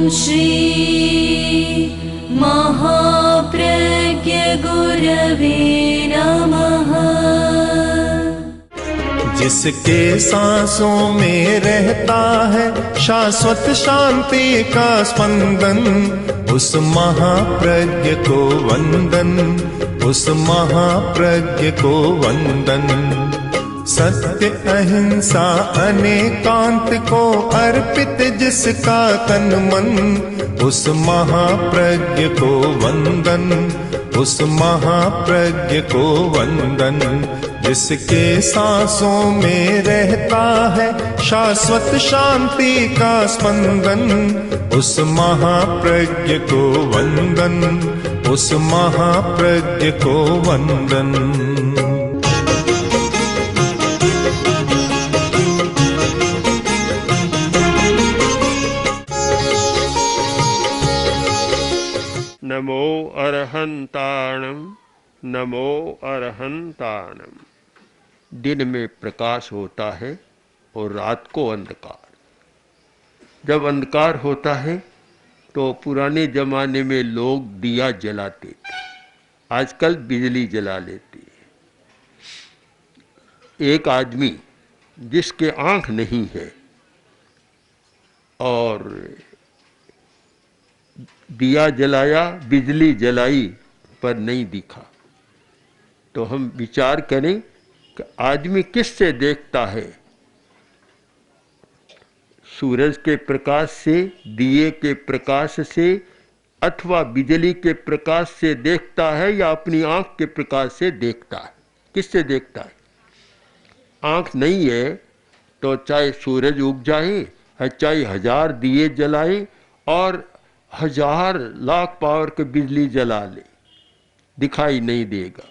श्री महाप्रज्ञ गुरवे नमः। जिसके सांसों में रहता है शाश्वत शांति का स्पंदन, उस महाप्रज्ञ को वंदन, उस महाप्रज्ञ को वंदन। सत्य अहिंसा अनेकांत को अर्पित जिसका तन मन, उस महाप्रज्ञ को वंदन, उस महाप्रज्ञ को वंदन। जिसके सांसों में रहता है शाश्वत शांति का स्पंदन, उस महाप्रज्ञ को वंदन, उस महाप्रज्ञ को वंदन। नमो अरहंताणम, नमो अरहंताणम। दिन में प्रकाश होता है और रात को अंधकार। जब अंधकार होता है तो पुराने जमाने में लोग दिया जलाते थे, आजकल बिजली जला लेते हैं। एक आदमी जिसके आंख नहीं है और दिया जलाया, बिजली जलाई पर नहीं दिखा, तो हम विचार करें कि आदमी किससे देखता है? सूरज के प्रकाश से, दिए के प्रकाश से, अथवा बिजली के प्रकाश से देखता है या अपनी आंख के प्रकाश से देखता है? किससे देखता है? आंख नहीं है तो चाहे सूरज उग जाए, चाहे 1000 दिए जलाए और 1000 लाख पावर की बिजली जला ले, दिखाई नहीं देगा।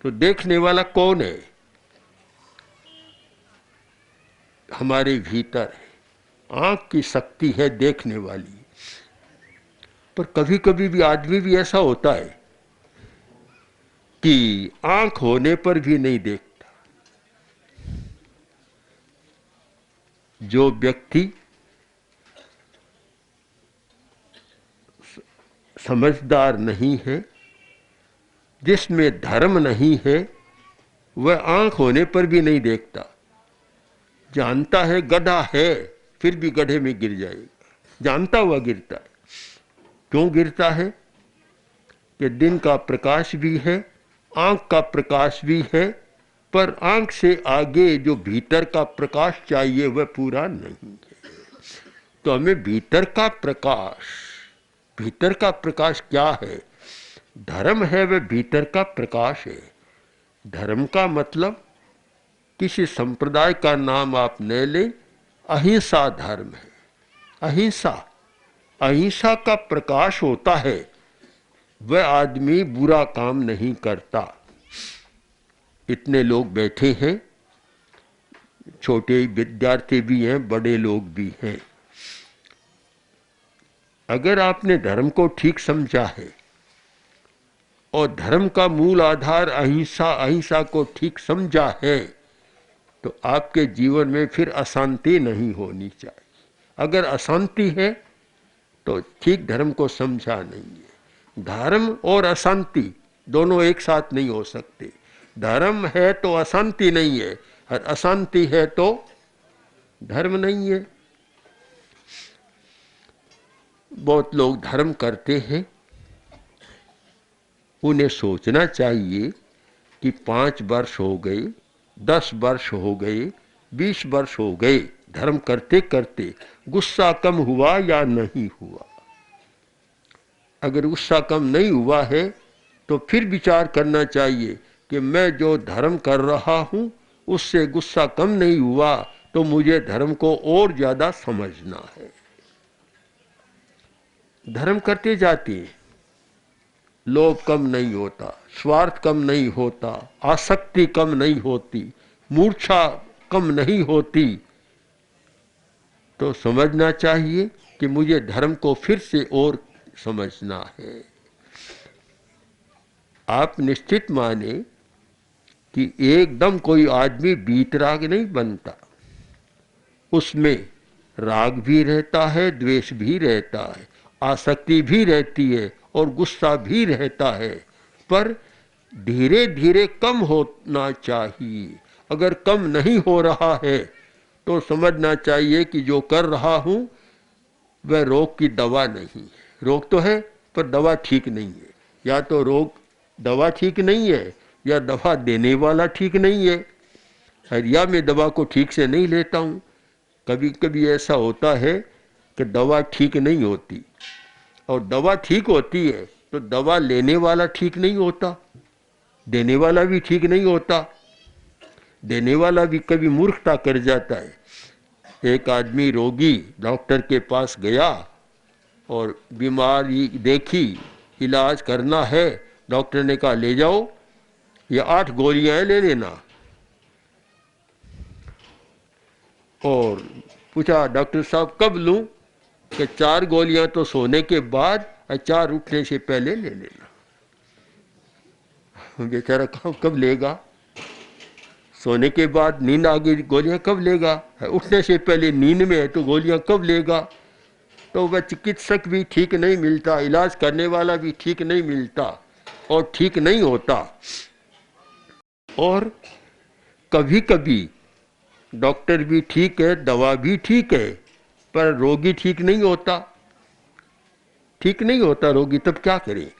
तो देखने वाला कौन है? हमारे भीतर है। आंख की शक्ति है देखने वाली। पर कभी कभी भी आदमी भी ऐसा होता है कि आंख होने पर भी नहीं देखता। जो व्यक्ति समझदार नहीं है, जिसमें धर्म नहीं है, वह आंख होने पर भी नहीं देखता। जानता है गड्ढा है, फिर भी गड्ढे में गिर जाएगा, जानता हुआ गिरता है। क्यों गिरता है? कि दिन का प्रकाश भी है, आंख का प्रकाश भी है, पर आंख से आगे जो भीतर का प्रकाश चाहिए वह पूरा नहीं है। तो हमें भीतर का प्रकाश, भीतर का प्रकाश क्या है? धर्म है, वह भीतर का प्रकाश है। धर्म का मतलब किसी संप्रदाय का नाम आप न लें, अहिंसा धर्म है। अहिंसा, अहिंसा का प्रकाश होता है, वह आदमी बुरा काम नहीं करता। इतने लोग बैठे हैं, छोटे विद्यार्थी भी हैं, बड़े लोग भी हैं। अगर आपने धर्म को ठीक समझा है और धर्म का मूल आधार अहिंसा, अहिंसा को ठीक समझा है, तो आपके जीवन में फिर अशांति नहीं होनी चाहिए। अगर अशांति है तो ठीक धर्म को समझा नहीं है। धर्म और अशांति दोनों एक साथ नहीं हो सकते। धर्म है तो अशांति नहीं है, और अशांति है तो धर्म नहीं है। बहुत लोग धर्म करते हैं, उन्हें सोचना चाहिए कि 5 वर्ष हो गए, 10 वर्ष हो गए, 20 वर्ष हो गए, धर्म करते करते गुस्सा कम हुआ या नहीं हुआ। अगर गुस्सा कम नहीं हुआ है तो फिर विचार करना चाहिए कि मैं जो धर्म कर रहा हूं उससे गुस्सा कम नहीं हुआ, तो मुझे धर्म को और ज्यादा समझना है। धर्म करते जाते लोभ कम नहीं होता, स्वार्थ कम नहीं होता, आसक्ति कम नहीं होती, मूर्छा कम नहीं होती, तो समझना चाहिए कि मुझे धर्म को फिर से और समझना है। आप निश्चित माने कि एकदम कोई आदमी वीतराग नहीं बनता, उसमें राग भी रहता है, द्वेष भी रहता है, आसक्ति भी रहती है और गुस्सा भी रहता है, पर धीरे धीरे कम होना चाहिए। अगर कम नहीं हो रहा है तो समझना चाहिए कि जो कर रहा हूं वह रोग की दवा नहीं है। रोग तो है पर दवा ठीक नहीं है। या तो रोग दवा ठीक नहीं है या दवा देने वाला ठीक नहीं है। या मैं दवा को ठीक से नहीं लेता हूं। कभी कभी ऐसा होता है कि दवा ठीक नहीं होती, और दवा ठीक होती है तो दवा लेने वाला ठीक नहीं होता, देने वाला भी ठीक नहीं होता। देने वाला भी कभी मूर्खता कर जाता है। एक आदमी रोगी डॉक्टर के पास गया और बीमारी देखी, इलाज करना है। डॉक्टर ने कहा ले जाओ, ये 8 गोलियां ले लेना। और पूछा डॉक्टर साहब कब लूं? कि 4 गोलियां तो सोने के बाद और 4 उठने से पहले ले लेना। बेचारा कब लेगा? सोने के बाद नींद आ गई, गोलियां कब लेगा? उठने से पहले नींद में है तो गोलियां कब लेगा? तो वह चिकित्सक भी ठीक नहीं मिलता, इलाज करने वाला भी ठीक नहीं मिलता और ठीक नहीं होता। और कभी कभी डॉक्टर भी ठीक है, दवा भी ठीक है, पर रोगी ठीक नहीं होता। ठीक नहीं होता रोगी, तब क्या करे?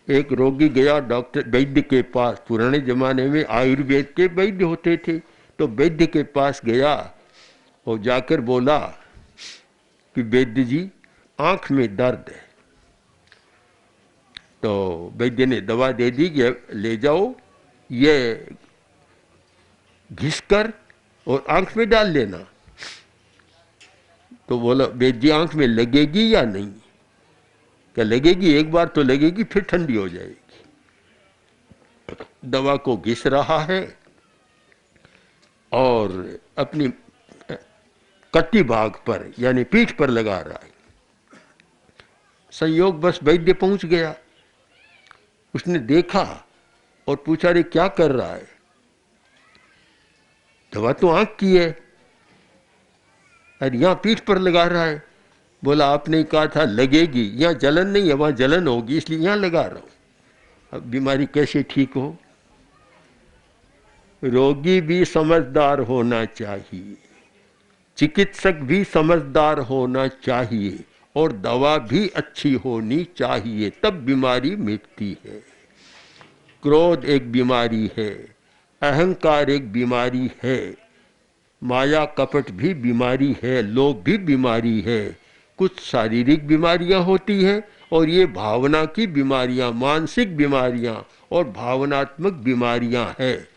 एक रोगी गया डॉक्टर वैद्य के पास। पुराने जमाने में आयुर्वेद के वैद्य होते थे, तो वैद्य के पास गया और जाकर बोला कि वैद्य जी आंख में दर्द है। तो वैद्य ने दवा दे दी कि ले जाओ, ये घिसकर और आंख में डाल लेना। तो बोला वैद्य जी आंख में लगेगी या नहीं? क्या लगेगी? एक बार तो लगेगी, फिर ठंडी हो जाएगी। दवा को घिस रहा है और अपनी कटी भाग पर यानी पीठ पर लगा रहा है। संयोग बस वैद्य पहुंच गया। उसने देखा और पूछा रे क्या कर रहा है? दवा तो आंख की है और यहां पीठ पर लगा रहा है। बोला आपने कहा था लगेगी, यहाँ जलन नहीं है, वहां जलन होगी, इसलिए यहां लगा रहा हूं। अब बीमारी कैसे ठीक हो? रोगी भी समझदार होना चाहिए, चिकित्सक भी समझदार होना चाहिए और दवा भी अच्छी होनी चाहिए, तब बीमारी मिटती है। क्रोध एक बीमारी है, अहंकार एक बीमारी है, माया कपट भी बीमारी है, लोभ भी बीमारी है। कुछ शारीरिक बीमारियां होती हैं और ये भावना की बीमारियां, मानसिक बीमारियां और भावनात्मक बीमारियां हैं।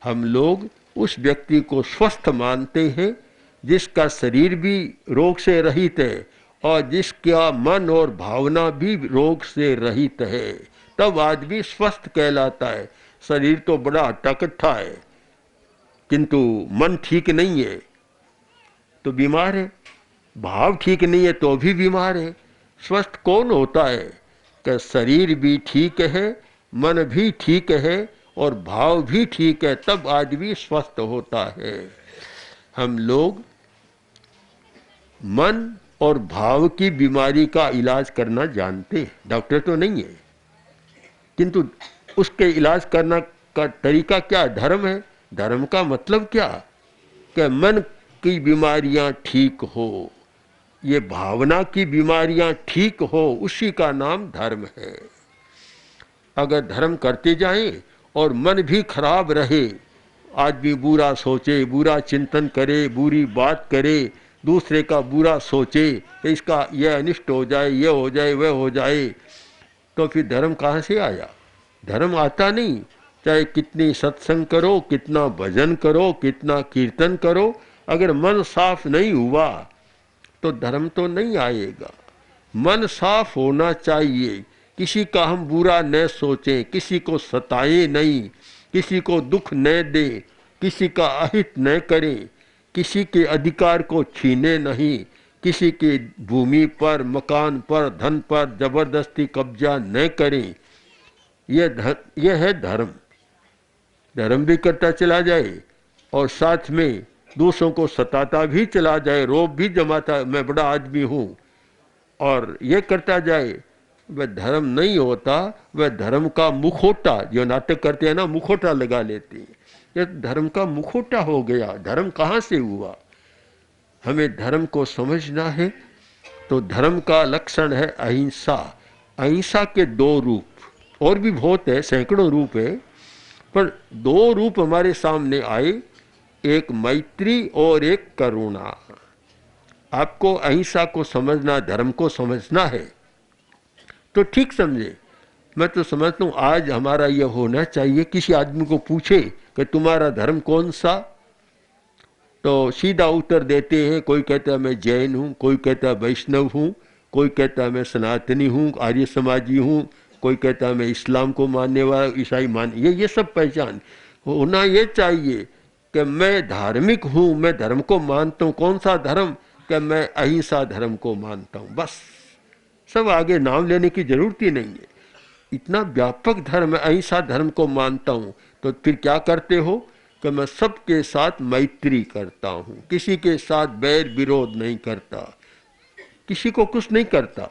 हम लोग उस व्यक्ति को स्वस्थ मानते हैं जिसका शरीर भी रोग से रहित है और जिसका मन और भावना भी रोग से रहित है, तब आदमी स्वस्थ कहलाता है। शरीर तो बड़ा हट्टा-कट्ठा है किंतु मन ठीक नहीं है तो बीमार है, भाव ठीक नहीं है तो भी बीमार है। स्वस्थ कौन होता है? कि शरीर भी ठीक है, मन भी ठीक है और भाव भी ठीक है, तब आदमी स्वस्थ होता है। हम लोग मन और भाव की बीमारी का इलाज करना जानते हैं, डॉक्टर तो नहीं है, किंतु उसके इलाज करना का तरीका क्या? धर्म है। धर्म का मतलब क्या? कि मन की बीमारियां ठीक हो, ये भावना की बीमारियां ठीक हो, उसी का नाम धर्म है। अगर धर्म करते जाएं और मन भी खराब रहे, आदमी बुरा सोचे, बुरा चिंतन करे, बुरी बात करे, दूसरे का बुरा सोचे, इसका यह अनिष्ट हो जाए, यह हो जाए, वह हो जाए, तो फिर धर्म कहाँ से आया? धर्म आता नहीं। चाहे कितनी सत्संग करो, कितना भजन करो, कितना कीर्तन करो, अगर मन साफ नहीं हुआ तो धर्म तो नहीं आएगा। मन साफ होना चाहिए, किसी का हम बुरा न सोचें, किसी को सताएं नहीं, किसी को दुख न दें, किसी का अहित न करें, किसी के अधिकार को छीने नहीं, किसी की भूमि पर, मकान पर, धन पर जबरदस्ती कब्जा न करें। यह है धर्म। धर्म भी करता चला जाए और साथ में दूसरों को सताता भी चला जाए, रोब भी जमाता, मैं बड़ा आदमी हूँ, और ये करता जाए, वह धर्म नहीं होता, वह धर्म का मुखौटा, जो नाटक करते हैं ना, मुखौटा लगा लेते हैं। यह धर्म का मुखौटा हो गया। धर्म कहाँ से हुआ? हमें धर्म को समझना है। तो धर्म का लक्षण है अहिंसा। अहिंसा के दो रूप, और भी बहुत है, सैकड़ों रूप है, पर दो रूप हमारे सामने आए, एक मैत्री और एक करुणा। आपको अहिंसा को समझना, धर्म को समझना है तो ठीक समझे। मैं तो समझता हूँ आज हमारा यह होना चाहिए, किसी आदमी को पूछे कि तुम्हारा धर्म कौन सा, तो सीधा उत्तर देते हैं। कोई कहता है मैं जैन हूँ, कोई कहता है वैष्णव हूँ, कोई कहता है मैं सनातनी हूँ, आर्य समाजी हूँ, कोई कहता है मैं इस्लाम को मानने वाला, ईसाई मान, ये सब पहचान होना ये चाहिए कि मैं धार्मिक हूँ, मैं धर्म को मानता हूँ। कौन सा धर्म? कि मैं अहिंसा धर्म को मानता हूँ, बस। सब आगे नाम लेने की जरूरत ही नहीं है। इतना व्यापक धर्म है, अहिंसा धर्म को मानता हूँ। तो फिर क्या करते हो कि मैं सबके साथ मैत्री करता हूँ, किसी के साथ बैर विरोध नहीं करता, किसी को कुछ नहीं करता।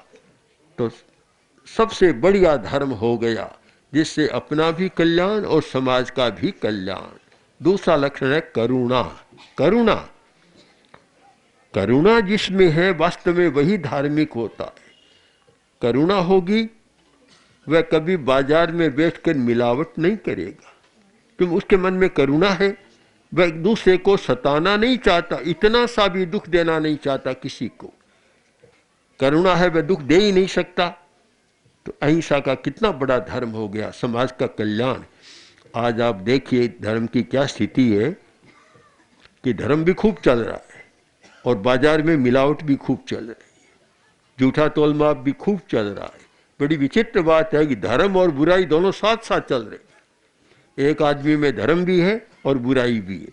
तो सबसे बढ़िया धर्म हो गया, जिससे अपना भी कल्याण और समाज का भी कल्याण। दूसरा लक्षण है करुणा। करुणा, करुणा जिसमें है वास्तव में वही धार्मिक होता है। करुणा होगी, वह कभी बाजार में बैठकर मिलावट नहीं करेगा, क्योंकि उसके मन में करुणा है। वह एक दूसरे को सताना नहीं चाहता, इतना सा भी दुख देना नहीं चाहता किसी को। करुणा है, वह दुख दे ही नहीं सकता। तो अहिंसा का कितना बड़ा धर्म हो गया, समाज का कल्याण। आज आप देखिए धर्म की क्या स्थिति है कि धर्म भी खूब चल रहा है और बाजार में मिलावट भी खूब चल रही है, झूठा तोलमाप भी खूब चल रहा है। बड़ी विचित्र बात है कि धर्म और बुराई दोनों साथ साथ चल रहे हैं। एक आदमी में धर्म भी है और बुराई भी है।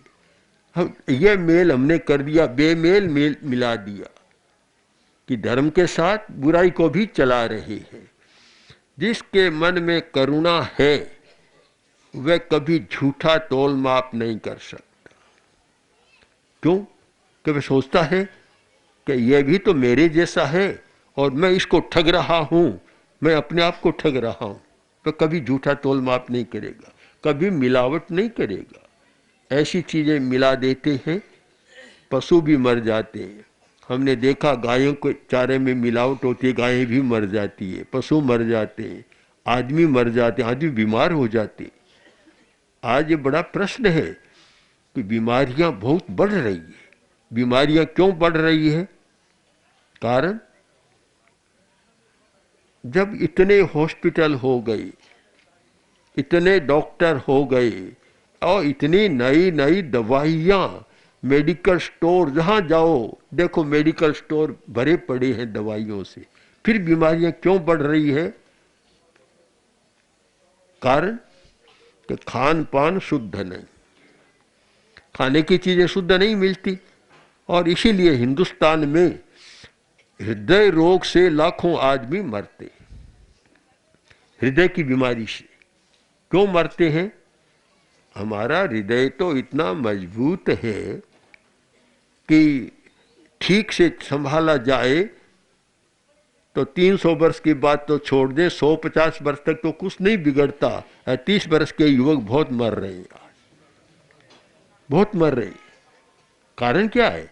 हम यह मेल हमने कर दिया, बेमेल मेल मिला दिया कि धर्म के साथ बुराई को भी चला रहे हैं। जिसके मन में करुणा है वह कभी झूठा तोल माप नहीं कर सकता। क्यों? कि वह सोचता है कि यह भी तो मेरे जैसा है और मैं इसको ठग रहा हूं, मैं अपने आप को ठग रहा हूं। तो कभी झूठा तोल माप नहीं करेगा, कभी मिलावट नहीं करेगा। ऐसी चीजें मिला देते हैं, पशु भी मर जाते हैं। हमने देखा गायों के चारे में मिलावट होती है, गायें भी मर जाती है, पशु मर जाते हैं, आदमी मर जाते हैं, आदमी बीमार हो जाते हैं। आज ये बड़ा प्रश्न है कि बीमारियां बहुत बढ़ रही है। बीमारियां क्यों बढ़ रही है? कारण, जब इतने हॉस्पिटल हो गए, इतने डॉक्टर हो गए और इतनी नई नई दवाइयां, मेडिकल स्टोर जहां जाओ देखो मेडिकल स्टोर भरे पड़े हैं दवाइयों से, फिर बीमारियां क्यों बढ़ रही है? कारण कि खान पान शुद्ध नहीं, खाने की चीजें शुद्ध नहीं मिलती। और इसीलिए हिंदुस्तान में हृदय रोग से लाखों आदमी मरते, हृदय की बीमारी से। क्यों मरते हैं? हमारा हृदय तो इतना मजबूत है कि ठीक से संभाला जाए तो 300 वर्ष की बात तो छोड़ दें, 150 वर्ष तक तो कुछ नहीं बिगड़ता। 30 वर्ष के युवक बहुत मर रहे हैं, बहुत मर रहे हैं। कारण क्या है?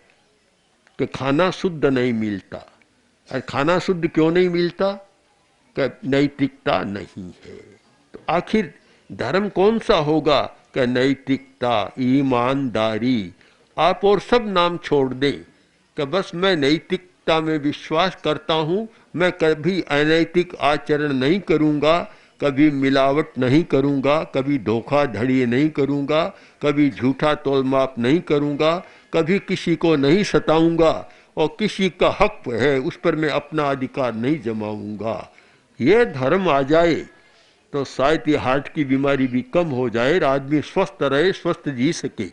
कि खाना शुद्ध नहीं मिलता। और खाना शुद्ध क्यों नहीं मिलता? कि नैतिकता नहीं है। तो आखिर धर्म कौन सा होगा? कि नैतिकता, ईमानदारी। आप और सब नाम छोड़ दें कि बस मैं नैतिकता में विश्वास करता हूँ, मैं कभी अनैतिक आचरण नहीं करूँगा, कभी मिलावट नहीं करूँगा, कभी धोखाधड़ी नहीं करूँगा, कभी झूठा तोलमाप नहीं करूँगा, कभी किसी को नहीं सताऊँगा और किसी का हक है उस पर मैं अपना अधिकार नहीं जमाऊँगा। ये धर्म आ जाए तो शायद ये हार्ट की बीमारी भी कम हो जाए, आदमी स्वस्थ रहे, स्वस्थ जी सके।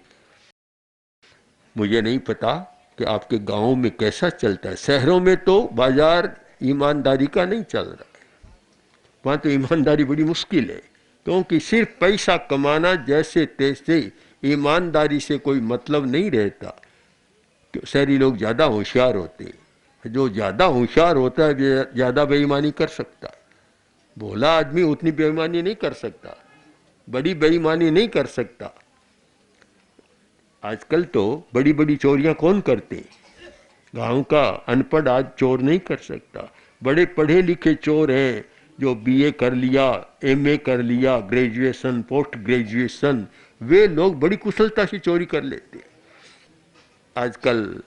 मुझे नहीं पता कि आपके गाँव में कैसा चलता है। शहरों में तो बाजार ईमानदारी का नहीं चल रहा है, वहाँ तो ईमानदारी बड़ी मुश्किल है, क्योंकि सिर्फ पैसा कमाना जैसे तैसे ईमानदारी से कोई मतलब नहीं रहता। शहरी लोग ज़्यादा होशियार होते हैं, जो ज़्यादा होशियार होता है ज़्यादा बेईमानी कर सकता है। भोला आदमी उतनी बेईमानी नहीं कर सकता, बड़ी बेईमानी नहीं कर सकता। आजकल तो बड़ी बड़ी चोरियां कौन करते हैं? गांव का अनपढ़ आज चोर नहीं कर सकता। बड़े पढ़े लिखे चोर हैं जो बीए कर लिया, एमए कर लिया, ग्रेजुएशन, पोस्ट ग्रेजुएशन, वे लोग बड़ी कुशलता से चोरी कर लेते हैं। आजकल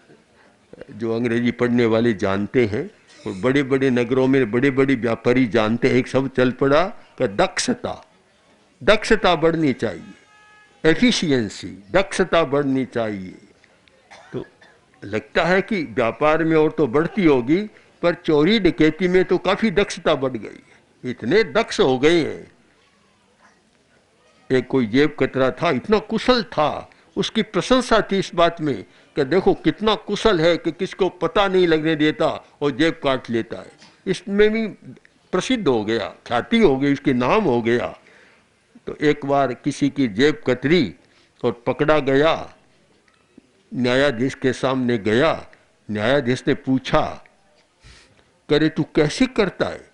जो अंग्रेजी पढ़ने वाले जानते हैं और बड़े बड़े नगरों में बड़े बड़े व्यापारी जानते हैं, एक शब्द चल पड़ा कि दक्षता बढ़नी चाहिए, एफिशिएंसी, दक्षता बढ़नी चाहिए। तो लगता है कि व्यापार में और तो बढ़ती होगी, पर चोरी डकैती में तो काफी दक्षता बढ़ गई है। इतने दक्ष हो गए हैं। एक कोई जेब कतरा था, इतना कुशल था, उसकी प्रशंसा थी इस बात में कि देखो कितना कुशल है कि किसको पता नहीं लगने देता और जेब काट लेता है। इसमें भी प्रसिद्ध हो गया, ख्याति हो गई, उसके नाम हो गया। तो एक बार किसी की जेब कतरी और पकड़ा गया, न्यायाधीश के सामने गया। न्यायाधीश ने पूछा, करे तू कैसे करता है,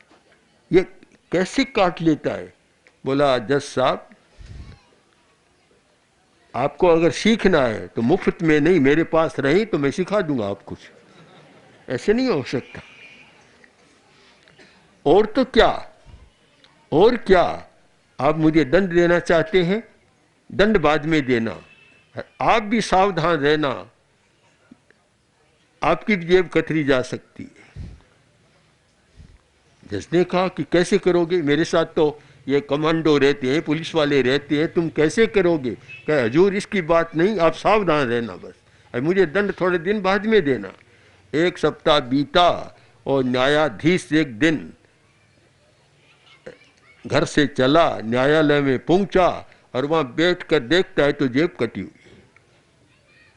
ये कैसे काट लेता है? बोला, जज साहब आपको अगर सीखना है तो मुफ्त में नहीं, मेरे पास रही तो मैं सिखा दूंगा आप कुछ। ऐसे नहीं हो सकता। और तो क्या, और क्या, आप मुझे दंड देना चाहते हैं, दंड बाद में देना, आप भी सावधान रहना, आपकी जेब कतरी जा सकती है। जिसने कहा कि कैसे करोगे, मेरे साथ तो ये कमांडो रहते हैं, पुलिस वाले रहते हैं, तुम कैसे करोगे? कहे हजूर इसकी बात नहीं, आप सावधान रहना बस, और मुझे दंड थोड़े दिन बाद में देना। एक सप्ताह बीता और न्यायाधीश एक दिन घर से चला, न्यायालय में पहुंचा और वहां बैठकर देखता है तो जेब कटी हुई।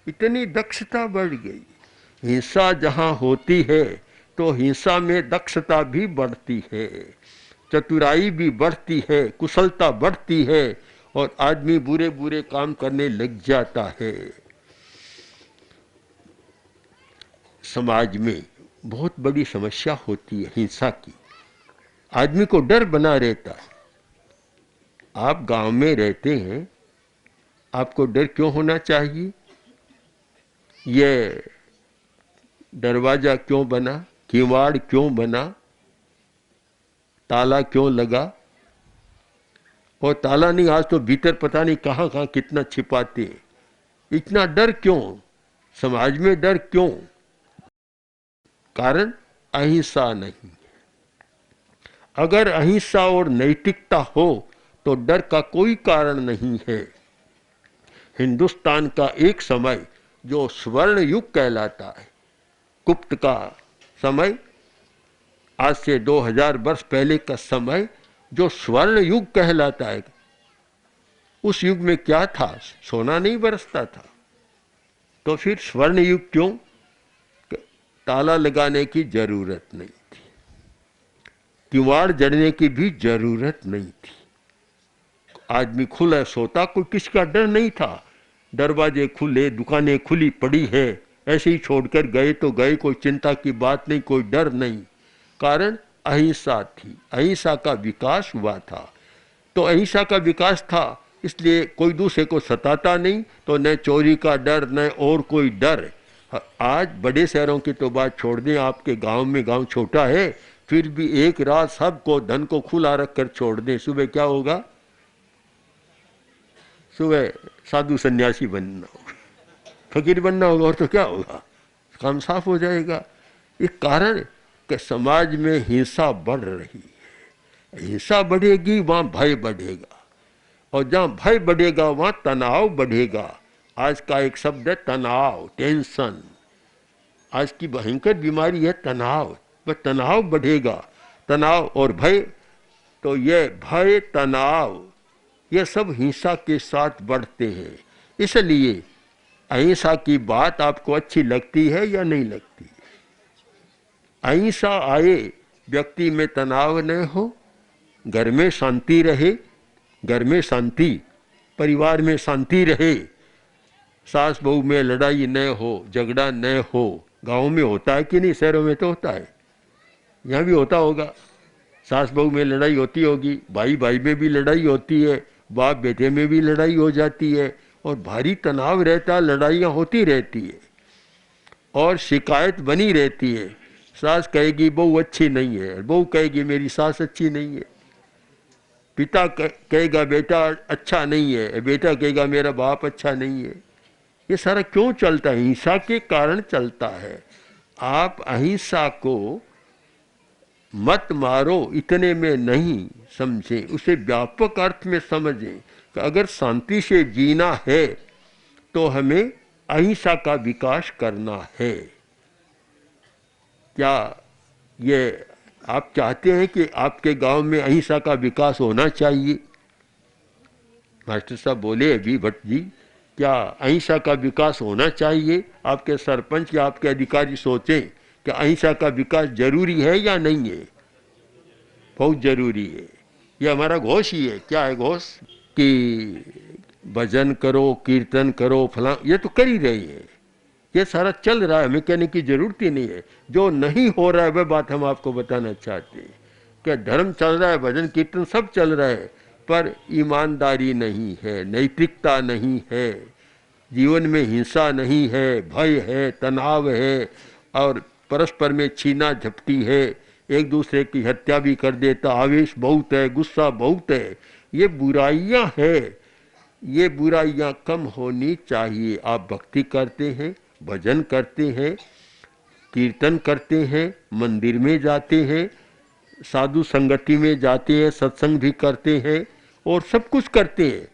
इतनी दक्षता बढ़ गई। हिंसा जहां होती है तो हिंसा में दक्षता भी बढ़ती है, चतुराई भी बढ़ती है, कुशलता बढ़ती है और आदमी बुरे बुरे काम करने लग जाता है। समाज में बहुत बड़ी समस्या होती है हिंसा की। आदमी को डर बना रहता है। आप गांव में रहते हैं, आपको डर क्यों होना चाहिए? ये दरवाजा क्यों बना, किवाड़ क्यों बना, ताला क्यों लगा? और ताला नहीं, आज तो भीतर पता नहीं कहाँ कहाँ कितना छिपाते हैं। इतना डर क्यों? समाज में डर क्यों? कारण अहिंसा नहीं। अगर अहिंसा और नैतिकता हो तो डर का कोई कारण नहीं है। हिंदुस्तान का एक समय जो स्वर्ण युग कहलाता है, गुप्त का समय, आज से 2000 वर्ष पहले का समय जो स्वर्ण युग कहलाता है, उस युग में क्या था? सोना नहीं बरसता था। तो फिर स्वर्ण युग क्यों? ताला लगाने की जरूरत नहीं थी, किवाड़ जड़ने की भी जरूरत नहीं थी। आदमी खुला सोता, कोई किसका डर नहीं था। दरवाजे खुले, दुकानें खुली पड़ी है, ऐसे ही छोड़कर गए तो गए, कोई चिंता की बात नहीं, कोई डर नहीं। कारण अहिंसा थी, अहिंसा का विकास हुआ था। तो अहिंसा का विकास था, इसलिए कोई दूसरे को सताता नहीं, तो न चोरी का डर न और कोई डर। आज बड़े शहरों की तो बात छोड़ दें, आपके गांव में, गांव छोटा है फिर भी एक रात सबको धन को खुला रख कर छोड़ दें, सुबह क्या होगा? सुबह साधु सन्यासी बनना होगा, फकीर बनना होगा, और तो क्या होगा? काम साफ हो जाएगा। ये कारण कि समाज में हिंसा बढ़ रही है। हिंसा बढ़ेगी वहाँ भय बढ़ेगा, और जहाँ भय बढ़ेगा वहाँ तनाव बढ़ेगा। आज का एक शब्द है तनाव, टेंशन। आज की भयंकर बीमारी है तनाव। वह तनाव बढ़ेगा, तनाव और भय, तो ये भय तनाव ये सब हिंसा के साथ बढ़ते हैं। इसलिए अहिंसा की बात आपको अच्छी लगती है या नहीं लगती? अहिंसा आए, व्यक्ति में तनाव न हो, घर में शांति रहे, घर में शांति, परिवार में शांति रहे, सास बहू में लड़ाई न हो, झगड़ा न हो। गाँव में होता है कि नहीं? शहरों में तो होता है, यहाँ भी होता होगा। सास बहू में लड़ाई होती होगी, भाई भाई में भी लड़ाई होती है, बाप बेटे में भी लड़ाई हो जाती है, और भारी तनाव रहता है, लड़ाइयाँ होती रहती है और शिकायत बनी रहती है। सास कहेगी बहू अच्छी नहीं है, बहू कहेगी मेरी सास अच्छी नहीं है, पिता कहेगा बेटा अच्छा नहीं है, बेटा कहेगा मेरा बाप अच्छा नहीं है। ये सारा क्यों चलता है? हिंसा के कारण चलता है। आप अहिंसा को मत मारो इतने में नहीं समझें, उसे व्यापक अर्थ में समझें कि अगर शांति से जीना है तो हमें अहिंसा का विकास करना है। क्या ये आप चाहते हैं कि आपके गांव में अहिंसा का विकास होना चाहिए? मास्टर साहब बोले अभी भट्ट जी, क्या अहिंसा का विकास होना चाहिए? आपके सरपंच या आपके अधिकारी सोचें कि अहिंसा का विकास जरूरी है या नहीं है? बहुत जरूरी है। ये हमारा घोष ही है। क्या है घोष? कि भजन करो, कीर्तन करो, फला, ये तो कर ही रही है, ये सारा चल रहा है, हमें कहने की जरूरत ही नहीं है। जो नहीं हो रहा है वह बात हम आपको बताना चाहते हैं कि धर्म चल रहा है, भजन कीर्तन सब चल रहा है, पर ईमानदारी नहीं है, नैतिकता नहीं है, जीवन में हिंसा नहीं है, भय है, तनाव है, और परस्पर में छीना झपटी है, एक दूसरे की हत्या भी कर देता, आवेश बहुत है, गुस्सा बहुत है। ये बुराइयां है, ये बुराइयां कम होनी चाहिए। आप भक्ति करते हैं, भजन करते हैं, कीर्तन करते हैं, मंदिर में जाते हैं, साधु संगति में जाते हैं, सत्संग भी करते हैं और सब कुछ करते हैं,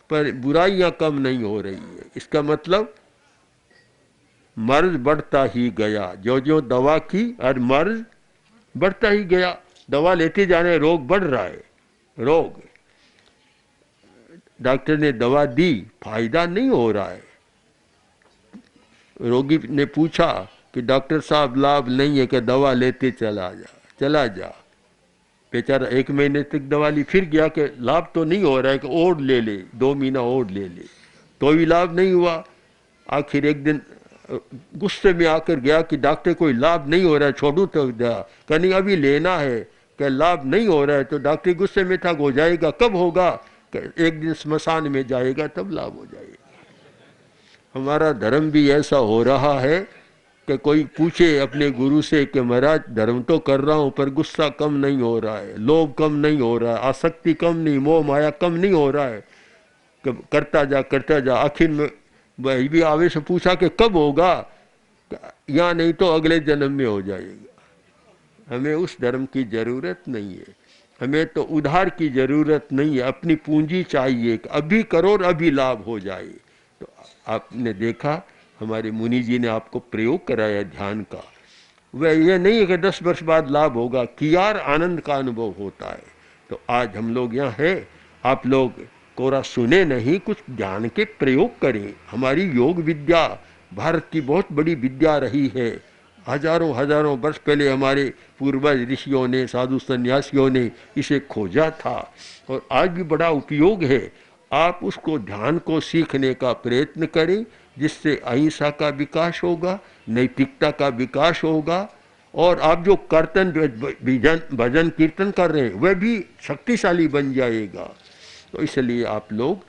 पर बुराइयां कम नहीं हो रही है। इसका मतलब मर्ज बढ़ता ही गया, जो जो दवा की और मर्ज बढ़ता ही गया। दवा लेते जाने रोग बढ़ रहा है, रोग, डॉक्टर ने दवा दी, फायदा नहीं हो रहा है। रोगी ने पूछा कि डॉक्टर साहब लाभ नहीं है कि दवा लेते चला जा। बेचारा 1 महीने तक दवा ली, फिर गया कि लाभ तो नहीं हो रहा है, कि और ले ले, 2 महीना और ले ले, तो भी लाभ नहीं हुआ। आखिर एक दिन गुस्से में आकर गया कि डॉक्टर कोई लाभ नहीं हो रहा है, छोड़ू तो कहनी अभी लेना है, कि लाभ नहीं हो रहा है। तो डॉक्टर गुस्से में था, हो जाएगा, कब होगा? एक दिन स्मशान में जाएगा तब लाभ हो जाएगा। हमारा धर्म भी ऐसा हो रहा है कि कोई पूछे अपने गुरु से कि महाराज धर्म तो कर रहा हूँ पर गुस्सा कम नहीं हो रहा है, लोभ कम नहीं हो रहा है, आसक्ति कम नहीं, मोह माया कम नहीं हो रहा है, कि करता जा। आखिर में वही भी आवेश पूछा कि कब होगा? या नहीं तो अगले जन्म में हो जाएगा। हमें उस धर्म की जरूरत नहीं है, हमें तो उधार की जरूरत नहीं है, अपनी पूंजी चाहिए कि अभी करो और अभी लाभ हो जाए। तो आपने देखा हमारे मुनि जी ने आपको प्रयोग कराया ध्यान का, वह ये नहीं है कि 10 वर्ष बाद लाभ होगा, कियार आनंद का अनुभव होता है। तो आज हम लोग यहाँ हैं, आप लोग कोरा सुने नहीं, कुछ ध्यान के प्रयोग करें। हमारी योग विद्या भारत की बहुत बड़ी विद्या रही है। हजारों हजारों वर्ष पहले हमारे पूर्वज ऋषियों ने, साधु सन्यासियों ने इसे खोजा था और आज भी बड़ा उपयोग है। आप उसको ध्यान को सीखने का प्रयत्न करें, जिससे अहिंसा का विकास होगा, नैतिकता का विकास होगा, और आप जो कीर्तन भजन कीर्तन कर रहे हैं वह भी शक्तिशाली बन जाएगा। तो इसलिए आप लोग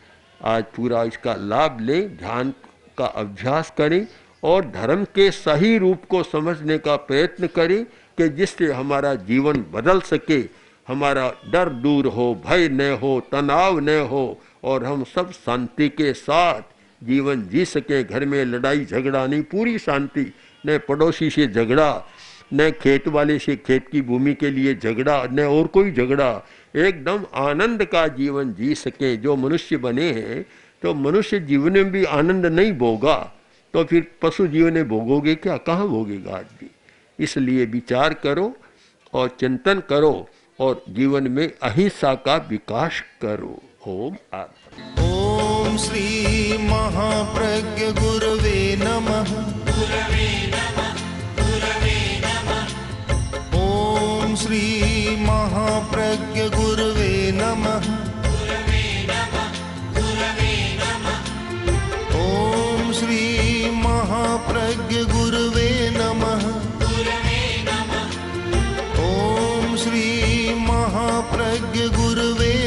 आज पूरा इसका लाभ लें, ध्यान का अभ्यास करें और धर्म के सही रूप को समझने का प्रयत्न करें कि जिससे हमारा जीवन बदल सके, हमारा डर दूर हो, भय न हो, तनाव न हो, और हम सब शांति के साथ जीवन जी सके। घर में लड़ाई झगड़ा नहीं, पूरी शांति, न पड़ोसी से झगड़ा, न खेत वाले से खेत की भूमि के लिए झगड़ा, न और कोई झगड़ा, एकदम आनंद का जीवन जी सके। जो मनुष्य बने हैं तो मनुष्य जीवन में भी आनंद नहीं भोगा तो फिर पशु जीवन में भोगोगे क्या? कहाँ भोगेगा आदमी? इसलिए विचार करो और चिंतन करो और जीवन में अहिंसा का विकास करो। ओम ओम श्री महाप्रज्ञ गुरवे नमः। ओम श्री महाप्रज्ञ गुरवे नमः। ओम महाप्रज्ञ गुरुवे